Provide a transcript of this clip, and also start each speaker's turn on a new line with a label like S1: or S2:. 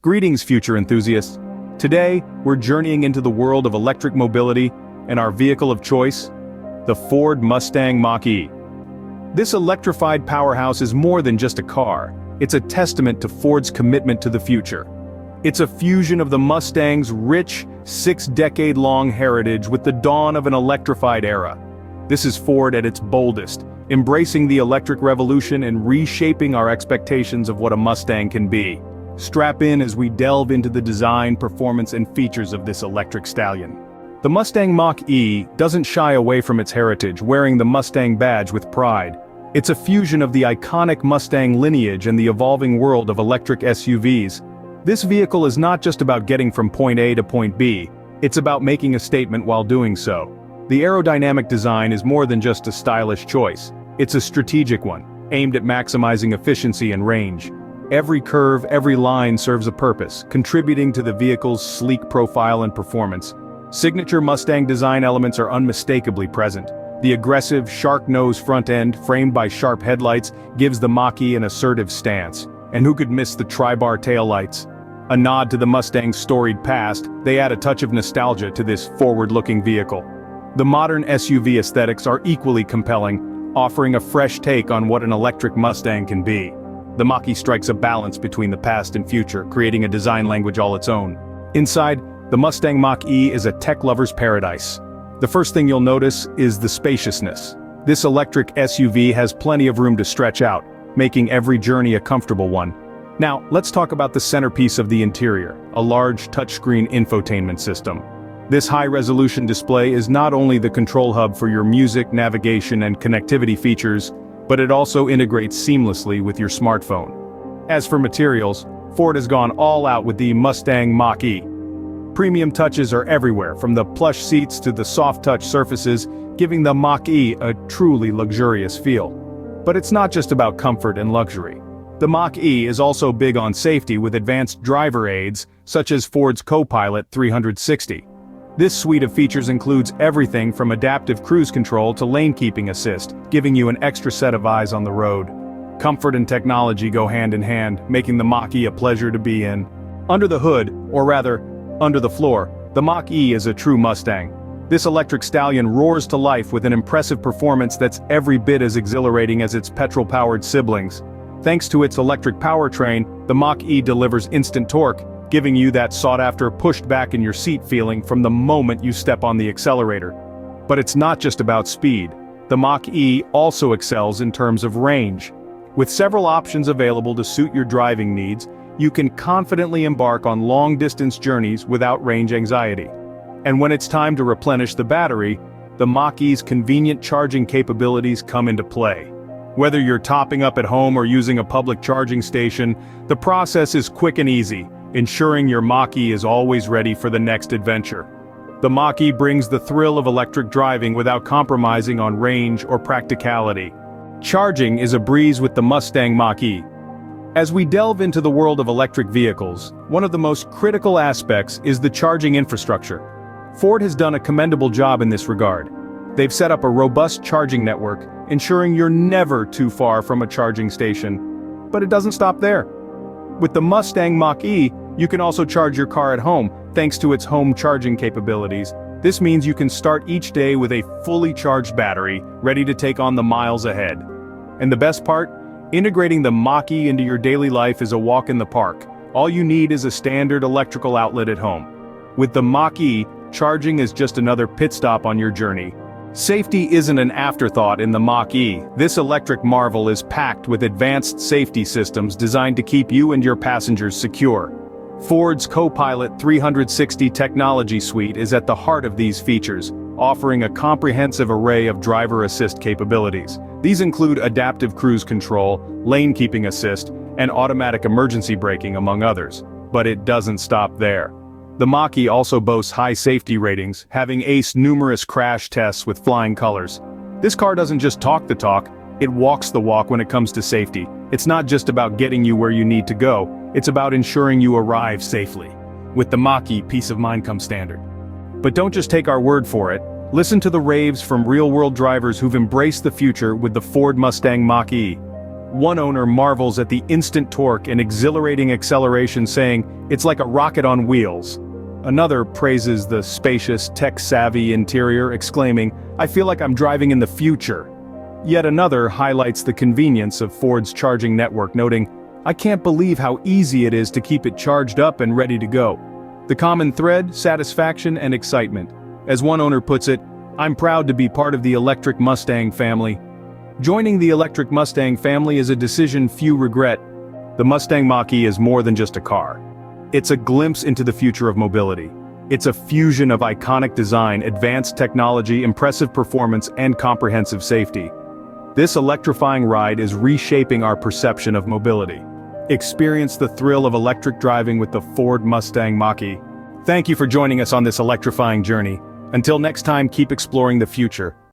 S1: Greetings, future enthusiasts. Today, we're journeying into the world of electric mobility and our vehicle of choice, the Ford Mustang Mach-E. This electrified powerhouse is more than just a car. It's a testament to Ford's commitment to the future. It's a fusion of the Mustang's rich, 6-decade-long heritage with the dawn of an electrified era. This is Ford at its boldest, embracing the electric revolution and reshaping our expectations of what a Mustang can be. Strap in as we delve into the design, performance, and features of this electric stallion. The Mustang Mach-E doesn't shy away from its heritage, wearing the Mustang badge with pride. It's a fusion of the iconic Mustang lineage and the evolving world of electric SUVs. This vehicle is not just about getting from point A to point B, it's about making a statement while doing so. The aerodynamic design is more than just a stylish choice. It's a strategic one, aimed at maximizing efficiency and range. Every curve, every line serves a purpose, contributing to the vehicle's sleek profile and performance. Signature Mustang design elements are unmistakably present. The aggressive, shark-nosed front end, framed by sharp headlights, gives the Mach-E an assertive stance. And who could miss the tri-bar taillights? A nod to the Mustang's storied past, they add a touch of nostalgia to this forward-looking vehicle. The modern SUV aesthetics are equally compelling, offering a fresh take on what an electric Mustang can be. The Mach-E strikes a balance between the past and future, creating a design language all its own. Inside, the Mustang Mach-E is a tech lover's paradise. The first thing you'll notice is the spaciousness. This electric SUV has plenty of room to stretch out, making every journey a comfortable one. Now, let's talk about the centerpiece of the interior, a large touchscreen infotainment system. This high-resolution display is not only the control hub for your music, navigation, and connectivity features, but it also integrates seamlessly with your smartphone. As for materials, Ford has gone all out with the Mustang Mach-E. Premium touches are everywhere, from the plush seats to the soft-touch surfaces, giving the Mach-E a truly luxurious feel. But it's not just about comfort and luxury. The Mach-E is also big on safety with advanced driver aids, such as Ford's Co-Pilot 360. This suite of features includes everything from adaptive cruise control to lane-keeping assist, giving you an extra set of eyes on the road. Comfort and technology go hand in hand, making the Mach-E a pleasure to be in. Under the hood, or rather, under the floor, the Mach-E is a true Mustang. This electric stallion roars to life with an impressive performance that's every bit as exhilarating as its petrol-powered siblings. Thanks to its electric powertrain, the Mach-E delivers instant torque, giving you that sought-after pushed-back-in-your-seat feeling from the moment you step on the accelerator. But it's not just about speed. The Mach-E also excels in terms of range. With several options available to suit your driving needs, you can confidently embark on long-distance journeys without range anxiety. And when it's time to replenish the battery, the Mach-E's convenient charging capabilities come into play. Whether you're topping up at home or using a public charging station, the process is quick and easy, ensuring your Mach-E is always ready for the next adventure. The Mach-E brings the thrill of electric driving without compromising on range or practicality. Charging is a breeze with the Mustang Mach-E. As we delve into the world of electric vehicles, one of the most critical aspects is the charging infrastructure. Ford has done a commendable job in this regard. They've set up a robust charging network, ensuring you're never too far from a charging station. But it doesn't stop there. With the Mustang Mach-E, you can also charge your car at home, thanks to its home charging capabilities. This means you can start each day with a fully charged battery, ready to take on the miles ahead. And the best part? Integrating the Mach-E into your daily life is a walk in the park. All you need is a standard electrical outlet at home. With the Mach-E, charging is just another pit stop on your journey. Safety isn't an afterthought in the Mach-E. This electric marvel is packed with advanced safety systems designed to keep you and your passengers secure. Ford's Co-Pilot 360 technology suite is at the heart of these features, offering a comprehensive array of driver assist capabilities. These include adaptive cruise control, lane-keeping assist, and automatic emergency braking, among others. But it doesn't stop there. The Mach-E also boasts high safety ratings, having aced numerous crash tests with flying colors. This car doesn't just talk the talk, it walks the walk when it comes to safety. It's not just about getting you where you need to go, it's about ensuring you arrive safely. With the Mach-E, peace of mind comes standard. But don't just take our word for it. Listen to the raves from real-world drivers who've embraced the future with the Ford Mustang Mach-E. One owner marvels at the instant torque and exhilarating acceleration, saying, "It's like a rocket on wheels." Another praises the spacious, tech-savvy interior, exclaiming, "I feel like I'm driving in the future." Yet another highlights the convenience of Ford's charging network, noting, "I can't believe how easy it is to keep it charged up and ready to go." The common thread, satisfaction and excitement. As one owner puts it, "I'm proud to be part of the electric Mustang family." Joining the electric Mustang family is a decision few regret. The Mustang Mach-E is more than just a car. It's a glimpse into the future of mobility. It's a fusion of iconic design, advanced technology, impressive performance, and comprehensive safety. This electrifying ride is reshaping our perception of mobility. Experience the thrill of electric driving with the Ford Mustang Mach-E. Thank you for joining us on this electrifying journey. Until next time, keep exploring the future.